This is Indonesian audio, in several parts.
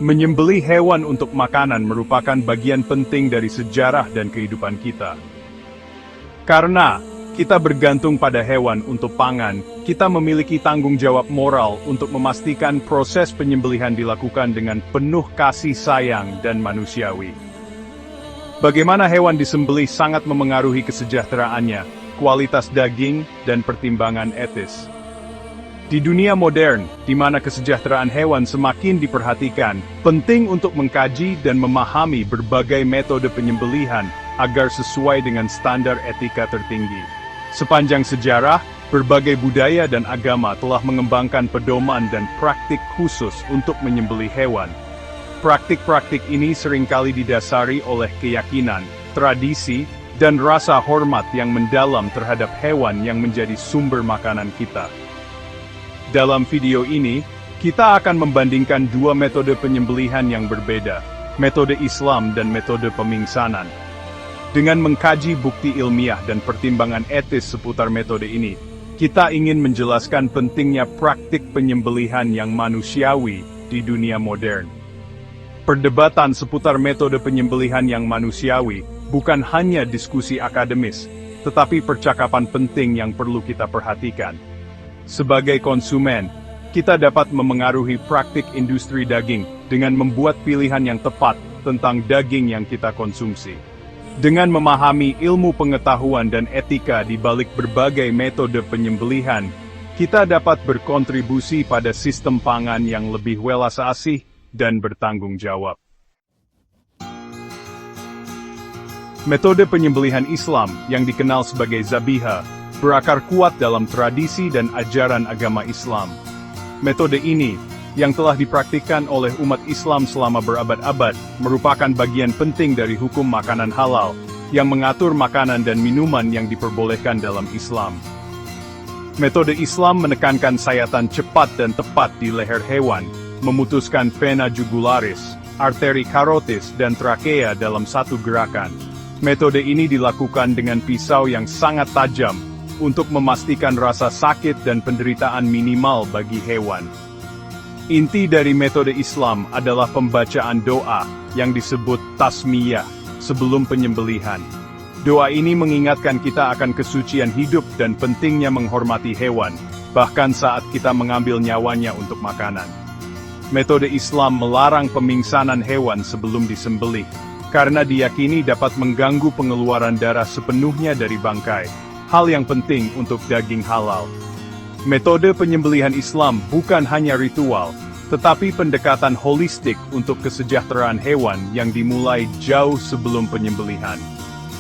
Menyembelih hewan untuk makanan merupakan bagian penting dari sejarah dan kehidupan kita. Karena kita bergantung pada hewan untuk pangan, kita memiliki tanggung jawab moral untuk memastikan proses penyembelihan dilakukan dengan penuh kasih sayang dan manusiawi. Bagaimana hewan disembelih sangat memengaruhi kesejahteraannya, kualitas daging, dan pertimbangan etis. Di dunia modern, di mana kesejahteraan hewan semakin diperhatikan, penting untuk mengkaji dan memahami berbagai metode penyembelihan agar sesuai dengan standar etika tertinggi. Sepanjang sejarah, berbagai budaya dan agama telah mengembangkan pedoman dan praktik khusus untuk menyembelih hewan. Praktik-praktik ini seringkali didasari oleh keyakinan, tradisi, dan rasa hormat yang mendalam terhadap hewan yang menjadi sumber makanan kita. Dalam video ini, kita akan membandingkan dua metode penyembelihan yang berbeda, metode Islam dan metode pemingsanan. Dengan mengkaji bukti ilmiah dan pertimbangan etis seputar metode ini, kita ingin menjelaskan pentingnya praktik penyembelihan yang manusiawi di dunia modern. Perdebatan seputar metode penyembelihan yang manusiawi bukan hanya diskusi akademis, tetapi percakapan penting yang perlu kita perhatikan. Sebagai konsumen, kita dapat memengaruhi praktik industri daging dengan membuat pilihan yang tepat tentang daging yang kita konsumsi. Dengan memahami ilmu pengetahuan dan etika di balik berbagai metode penyembelihan, kita dapat berkontribusi pada sistem pangan yang lebih welas asih dan bertanggung jawab. Metode penyembelihan Islam yang dikenal sebagai zabiha berakar kuat dalam tradisi dan ajaran agama Islam. Metode ini, yang telah dipraktikkan oleh umat Islam selama berabad-abad, merupakan bagian penting dari hukum makanan halal, yang mengatur makanan dan minuman yang diperbolehkan dalam Islam. Metode Islam menekankan sayatan cepat dan tepat di leher hewan, memutuskan vena jugularis, arteri karotis dan trakea dalam satu gerakan. Metode ini dilakukan dengan pisau yang sangat tajam, untuk memastikan rasa sakit dan penderitaan minimal bagi hewan. Inti dari metode Islam adalah pembacaan doa yang disebut tasmiyah sebelum penyembelihan. Doa ini mengingatkan kita akan kesucian hidup dan pentingnya menghormati hewan, bahkan saat kita mengambil nyawanya untuk makanan. Metode Islam melarang pemingsanan hewan sebelum disembelih, karena diyakini dapat mengganggu pengeluaran darah sepenuhnya dari bangkai. Hal yang penting untuk daging halal. Metode penyembelihan Islam bukan hanya ritual, tetapi pendekatan holistik untuk kesejahteraan hewan yang dimulai jauh sebelum penyembelihan.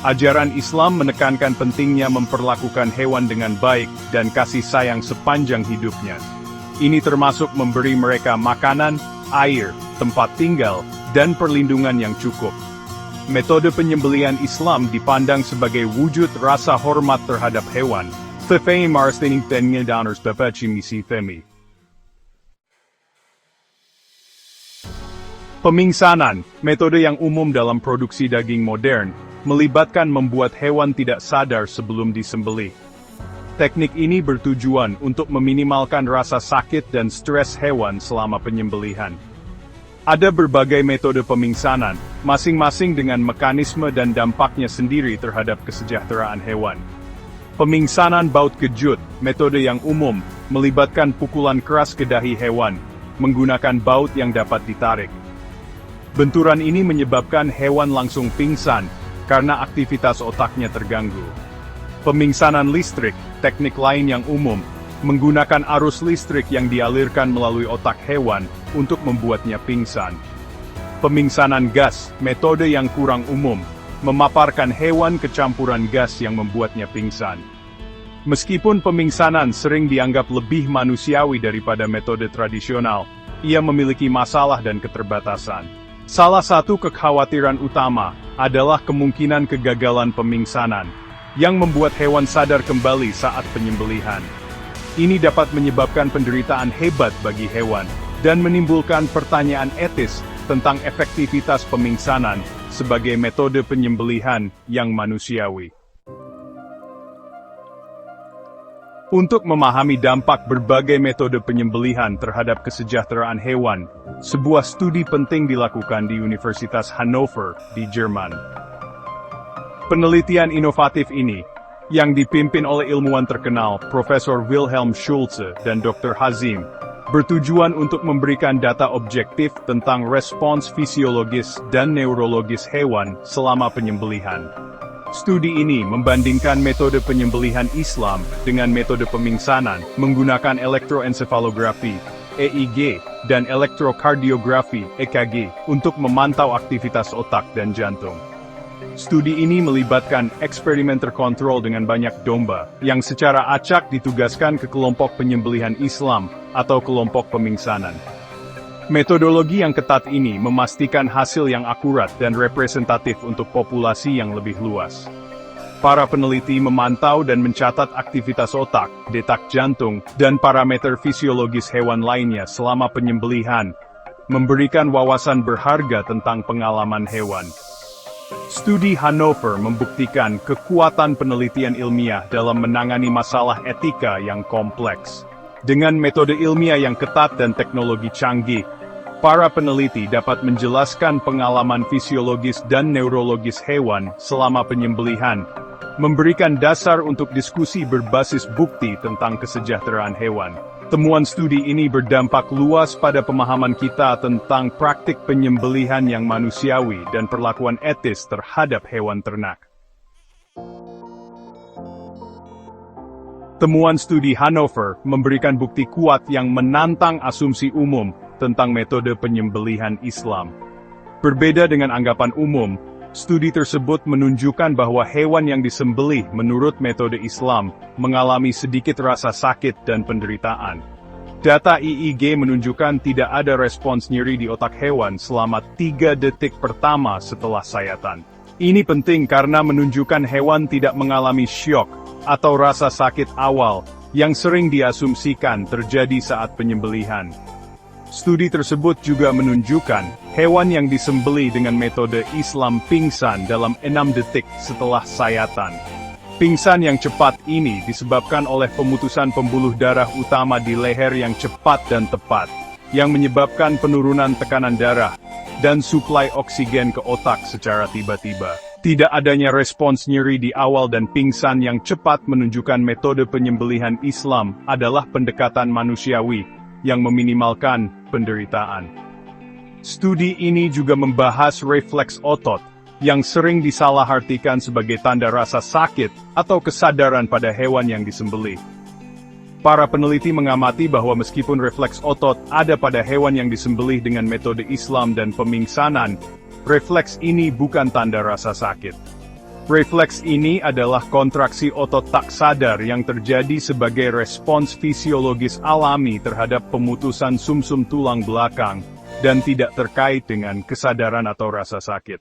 Ajaran Islam menekankan pentingnya memperlakukan hewan dengan baik dan kasih sayang sepanjang hidupnya. Ini termasuk memberi mereka makanan, air, tempat tinggal, dan perlindungan yang cukup. Metode penyembelihan Islam dipandang sebagai wujud rasa hormat terhadap hewan. Pemingsanan, metode yang umum dalam produksi daging modern, melibatkan membuat hewan tidak sadar sebelum disembelih. Teknik ini bertujuan untuk meminimalkan rasa sakit dan stres hewan selama penyembelihan. Ada berbagai metode pemingsanan, masing-masing dengan mekanisme dan dampaknya sendiri terhadap kesejahteraan hewan. Pemingsanan baut kejut, metode yang umum, melibatkan pukulan keras ke dahi hewan, menggunakan baut yang dapat ditarik. Benturan ini menyebabkan hewan langsung pingsan, karena aktivitas otaknya terganggu. Pemingsanan listrik, teknik lain yang umum, menggunakan arus listrik yang dialirkan melalui otak hewan untuk membuatnya pingsan. Pemingsanan gas, metode yang kurang umum, memaparkan hewan ke campuran gas yang membuatnya pingsan. Meskipun pemingsanan sering dianggap lebih manusiawi daripada metode tradisional, ia memiliki masalah dan keterbatasan. Salah satu kekhawatiran utama adalah kemungkinan kegagalan pemingsanan, yang membuat hewan sadar kembali saat penyembelihan. Ini dapat menyebabkan penderitaan hebat bagi hewan, dan menimbulkan pertanyaan etis tentang efektivitas pemingsanan sebagai metode penyembelihan yang manusiawi. Untuk memahami dampak berbagai metode penyembelihan terhadap kesejahteraan hewan, sebuah studi penting dilakukan di Universitas Hannover di Jerman. Penelitian inovatif ini, yang dipimpin oleh ilmuwan terkenal Profesor Wilhelm Schulze dan Dr. Hazim, bertujuan untuk memberikan data objektif tentang respons fisiologis dan neurologis hewan selama penyembelihan. Studi ini membandingkan metode penyembelihan Islam dengan metode pemingsanan menggunakan elektroensefalografi, EEG, dan elektrokardiografi, EKG, untuk memantau aktivitas otak dan jantung. Studi ini melibatkan eksperimen terkontrol dengan banyak domba, yang secara acak ditugaskan ke kelompok penyembelihan Islam atau kelompok pemingsanan. Metodologi yang ketat ini memastikan hasil yang akurat dan representatif untuk populasi yang lebih luas. Para peneliti memantau dan mencatat aktivitas otak, detak jantung, dan parameter fisiologis hewan lainnya selama penyembelihan, memberikan wawasan berharga tentang pengalaman hewan. Studi Hannover membuktikan kekuatan penelitian ilmiah dalam menangani masalah etika yang kompleks. Dengan metode ilmiah yang ketat dan teknologi canggih, para peneliti dapat menjelaskan pengalaman fisiologis dan neurologis hewan selama penyembelihan, memberikan dasar untuk diskusi berbasis bukti tentang kesejahteraan hewan. Temuan studi ini berdampak luas pada pemahaman kita tentang praktik penyembelihan yang manusiawi dan perlakuan etis terhadap hewan ternak. Temuan studi Hannover memberikan bukti kuat yang menantang asumsi umum tentang metode penyembelihan Islam. Berbeda dengan anggapan umum, studi tersebut menunjukkan bahwa hewan yang disembelih menurut metode Islam mengalami sedikit rasa sakit dan penderitaan. Data EEG menunjukkan tidak ada respons nyeri di otak hewan selama 3 detik pertama setelah sayatan. Ini penting karena menunjukkan hewan tidak mengalami syok atau rasa sakit awal yang sering diasumsikan terjadi saat penyembelihan. Studi tersebut juga menunjukkan hewan yang disembelih dengan metode Islam pingsan dalam 6 detik setelah sayatan. Pingsan yang cepat ini disebabkan oleh pemutusan pembuluh darah utama di leher yang cepat dan tepat, yang menyebabkan penurunan tekanan darah dan suplai oksigen ke otak secara tiba-tiba. Tidak adanya respons nyeri di awal dan pingsan yang cepat menunjukkan metode penyembelihan Islam adalah pendekatan manusiawi yang meminimalkan penderitaan. Studi ini juga membahas refleks otot, yang sering disalahartikan sebagai tanda rasa sakit atau kesadaran pada hewan yang disembelih. Para peneliti mengamati bahwa meskipun refleks otot ada pada hewan yang disembelih dengan metode Islam dan pemingsanan, refleks ini bukan tanda rasa sakit. Refleks ini adalah kontraksi otot tak sadar yang terjadi sebagai respons fisiologis alami terhadap pemutusan sumsum tulang belakang, dan tidak terkait dengan kesadaran atau rasa sakit.